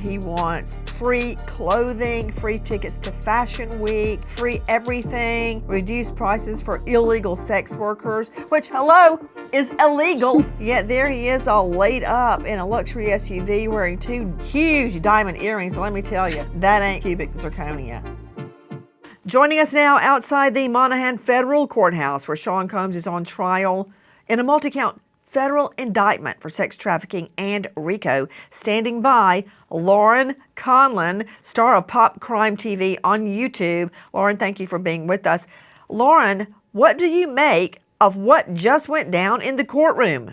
He wants free clothing, free tickets to Fashion Week, free everything, reduced prices for illegal sex workers, which, hello, is illegal. Yet there he is all laid up in a luxury SUV wearing 2 huge diamond earrings. Let me tell you, that ain't cubic zirconia. Joining us now outside the Monaghan Federal Courthouse, where Sean Combs is on trial in a multi-count federal indictment for sex trafficking and RICO. Standing by, Lauren Conlin, star of Pop Crime TV on YouTube. Lauren, thank you for being with us. Lauren, what do you make of what just went down in the courtroom?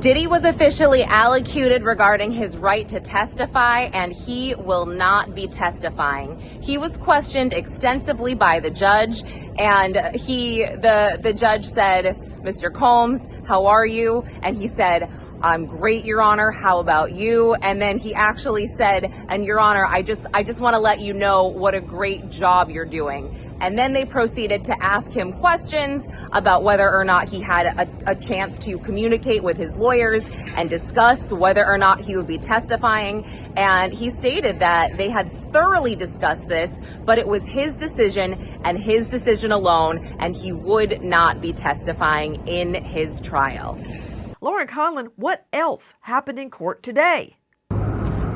Diddy was officially allocated regarding his right to testify, and he will not be testifying. He was questioned extensively by the judge, and the judge said, "Mr. Combs, how are you?" And he said, "I'm great, Your Honor. How about you?" And then he actually said, "And Your Honor, I just want to let you know what a great job you're doing." And then they proceeded to ask him questions about whether or not he had a chance to communicate with his lawyers and discuss whether or not he would be testifying. And he stated that they had thoroughly discussed this, but it was his decision and his decision alone, and he would not be testifying in his trial. Lauren Conlin, what else happened in court today?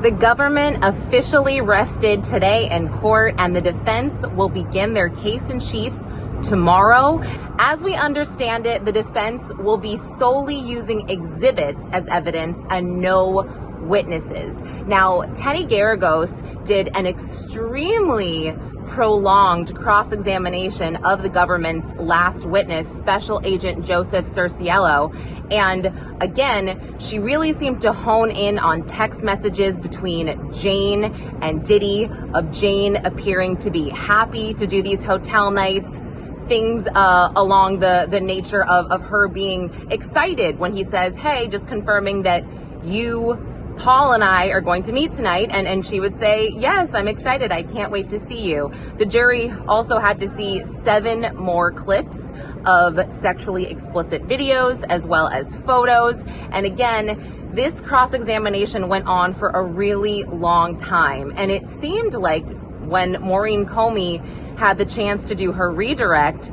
The government officially rested today in court, and the defense will begin their case in chief tomorrow. As we understand it, the defense will be solely using exhibits as evidence and no witnesses. Now, Tenny Garagos did an extremely prolonged cross-examination of the government's last witness, Special Agent Joseph Cerciello. And again, she really seemed to hone in on text messages between Jane and Diddy, of Jane appearing to be happy to do these hotel nights, things along the nature of her being excited when he says, "Hey, just confirming that you, Paul, and I are going to meet tonight," and she would say, "Yes, I'm excited. I can't wait to see you." The jury also had to see 7 more clips of sexually explicit videos as well as photos. And again, this cross-examination went on for a really long time. And it seemed like when Maureen Comey had the chance to do her redirect,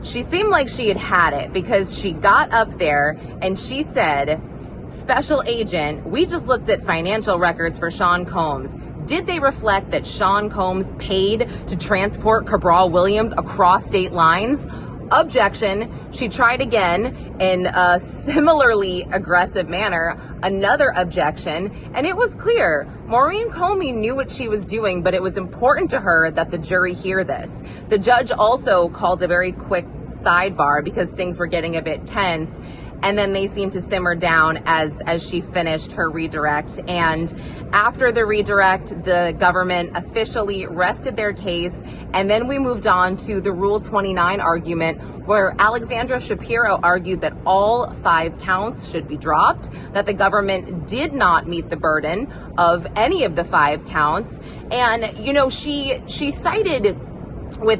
she seemed like she had it, because she got up there and she said, "Special Agent, we just looked at financial records for Sean Combs. Did they reflect that Sean Combs paid to transport Cabral Williams across state lines?" Objection. She tried again in a similarly aggressive manner. Another objection. And it was clear Maureen Comey knew what she was doing, but it was important to her that the jury hear this. The judge also called a very quick sidebar because things were getting a bit tense. And then they seemed to simmer down as she finished her redirect. And after the redirect, the government officially rested their case. And then we moved on to the Rule 29 argument, where Alexandra Shapiro argued that all 5 counts should be dropped, that the government did not meet the burden of any of the 5 counts. And, you know, she cited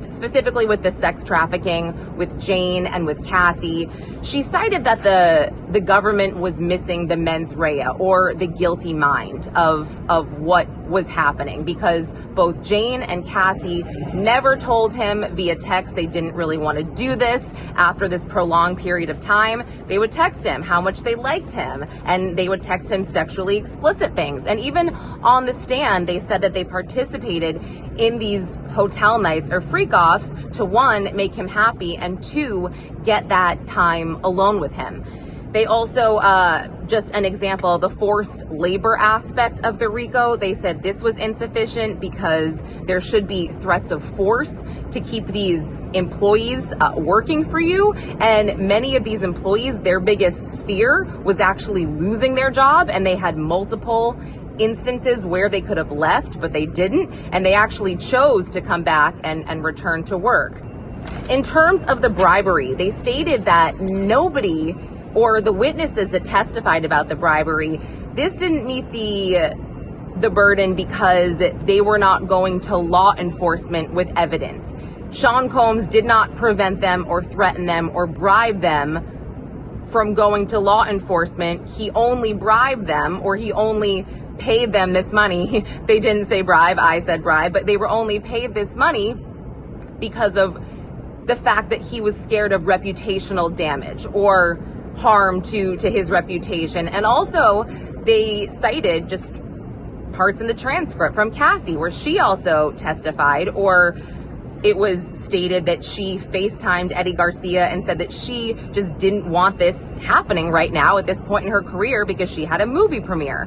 specifically with the sex trafficking with Jane and with Cassie, she cited that the government was missing the mens rea, or the guilty mind of what was happening, because both Jane and Cassie never told him via text they didn't really want to do this. After this prolonged period of time, they would text him how much they liked him, and they would text him sexually explicit things. And even on the stand, they said that they participated in these hotel nights or freak-offs to, 1, make him happy, and 2, get that time alone with him. They also, just an example, the forced labor aspect of the RICO, they said this was insufficient because there should be threats of force to keep these employees working for you. And many of these employees, their biggest fear was actually losing their job, and they had multiple instances where they could have left, but they didn't, and they actually chose to come back and return to work. In terms of the bribery, they stated that nobody, or the witnesses that testified about the bribery, this didn't meet the burden because they were not going to law enforcement with evidence. Sean Combs did not prevent them or threaten them or bribe them from going to law enforcement. He only bribed them, or he only paid them this money. They didn't say bribe, I said bribe, but they were only paid this money because of the fact that he was scared of reputational damage or harm to his reputation. And also they cited just parts in the transcript from Cassie where she also testified, or it was stated that she FaceTimed Eddie Garcia and said that she just didn't want this happening right now at this point in her career because she had a movie premiere.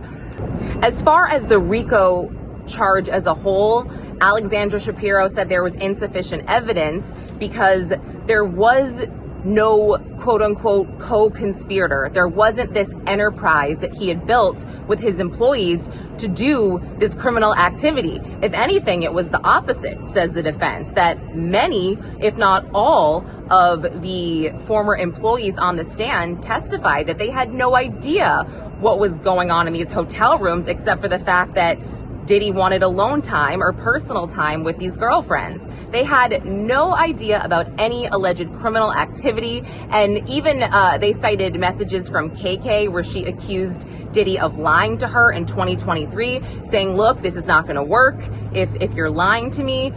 As far as the RICO charge as a whole, Alexandra Shapiro said there was insufficient evidence because there was no quote unquote co-conspirator. There wasn't this enterprise that he had built with his employees to do this criminal activity. If anything, it was the opposite, says the defense, that many, if not all, of the former employees on the stand testified that they had no idea what was going on in these hotel rooms except for the fact that Diddy wanted alone time or personal time with these girlfriends. They had no idea about any alleged criminal activity. And even they cited messages from KK where she accused Diddy of lying to her in 2023, saying, look, this is not going to work if you're lying to me,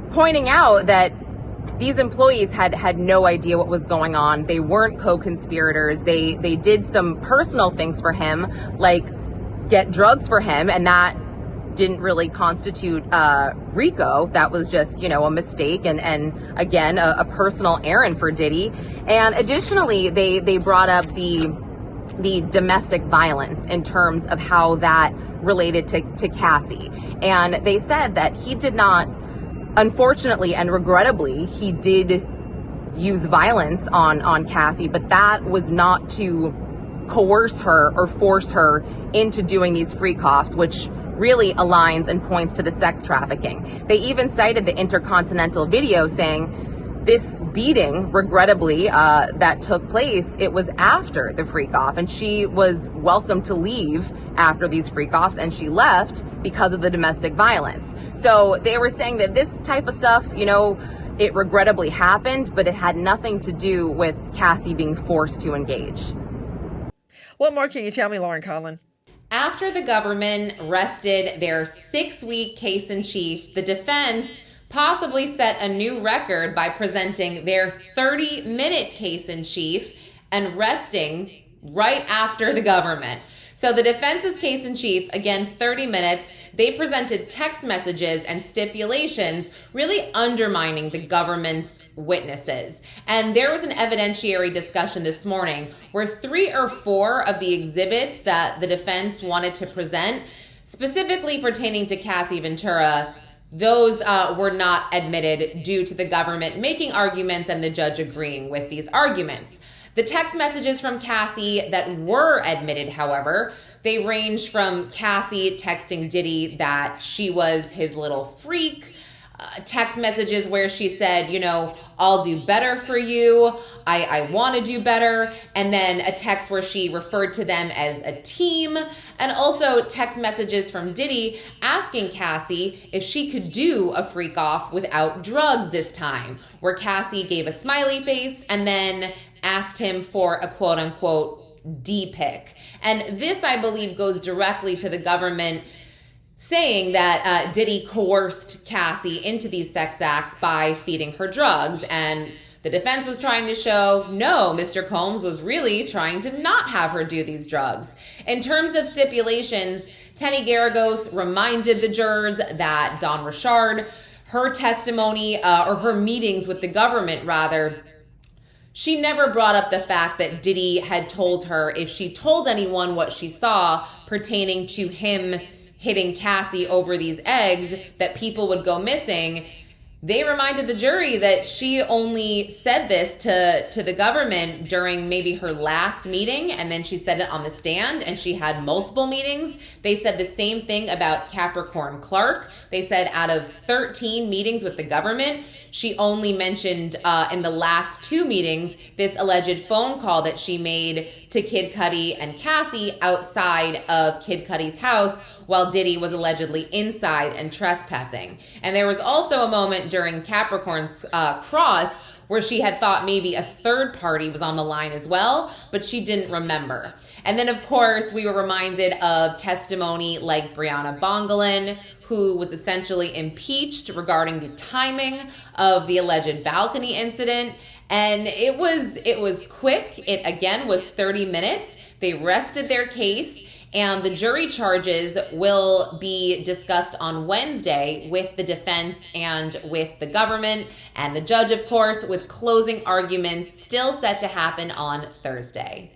pointing out that these employees had no idea what was going on. They weren't co-conspirators. They did some personal things for him, like get drugs for him, and that didn't really constitute RICO. That was just, a mistake and again, a personal errand for Diddy. And additionally, they brought up the domestic violence in terms of how that related to Cassie. And they said that he did not, unfortunately and regrettably, he did use violence on Cassie, but that was not to coerce her or force her into doing these freak-offs, which really aligns and points to the sex trafficking. They even cited the Intercontinental video saying this beating, regrettably, that took place, it was after the freak-off, and she was welcome to leave after these freak-offs, and she left because of the domestic violence. So they were saying that this type of stuff, it regrettably happened, but it had nothing to do with Cassie being forced to engage. What more can you tell me, Lauren Conlin? After the government rested their 6-week case in chief, the defense possibly set a new record by presenting their 30-minute case in chief and resting right after the government. So the defense's case in chief, again, 30 minutes, they presented text messages and stipulations really undermining the government's witnesses. And there was an evidentiary discussion this morning where 3 or 4 of the exhibits that the defense wanted to present, specifically pertaining to Cassie Ventura, those were not admitted due to the government making arguments and the judge agreeing with these arguments. The text messages from Cassie that were admitted, however, they ranged from Cassie texting Diddy that she was his little freak, text messages where she said, I'll do better for you, I want to do better, and then a text where she referred to them as a team, and also text messages from Diddy asking Cassie if she could do a freak off without drugs this time, where Cassie gave a smiley face and then asked him for a quote unquote D-pic. And this, I believe, goes directly to the government saying that Diddy coerced Cassie into these sex acts by feeding her drugs. And the defense was trying to show, no, Mr. Combs was really trying to not have her do these drugs. In terms of stipulations, Tenny Garagos reminded the jurors that Dawn Richard, her testimony, or her meetings with the government, rather, she never brought up the fact that Diddy had told her if she told anyone what she saw pertaining to him hitting Cassie over these eggs, that people would go missing. They reminded the jury that she only said this to the government during maybe her last meeting, and then she said it on the stand, and she had multiple meetings. They said the same thing about Capricorn Clark. They said out of 13 meetings with the government, she only mentioned in the last 2 meetings this alleged phone call that she made to Kid Cudi and Cassie outside of Kid Cudi's house while Diddy was allegedly inside and trespassing. And there was also a moment during Capricorn's cross where she had thought maybe a third party was on the line as well, but she didn't remember. And then, of course, we were reminded of testimony like Brianna Bongelin, who was essentially impeached regarding the timing of the alleged balcony incident. And it was quick. It, again, was 30 minutes. They rested their case. And the jury charges will be discussed on Wednesday with the defense and with the government and the judge, of course, with closing arguments still set to happen on Thursday.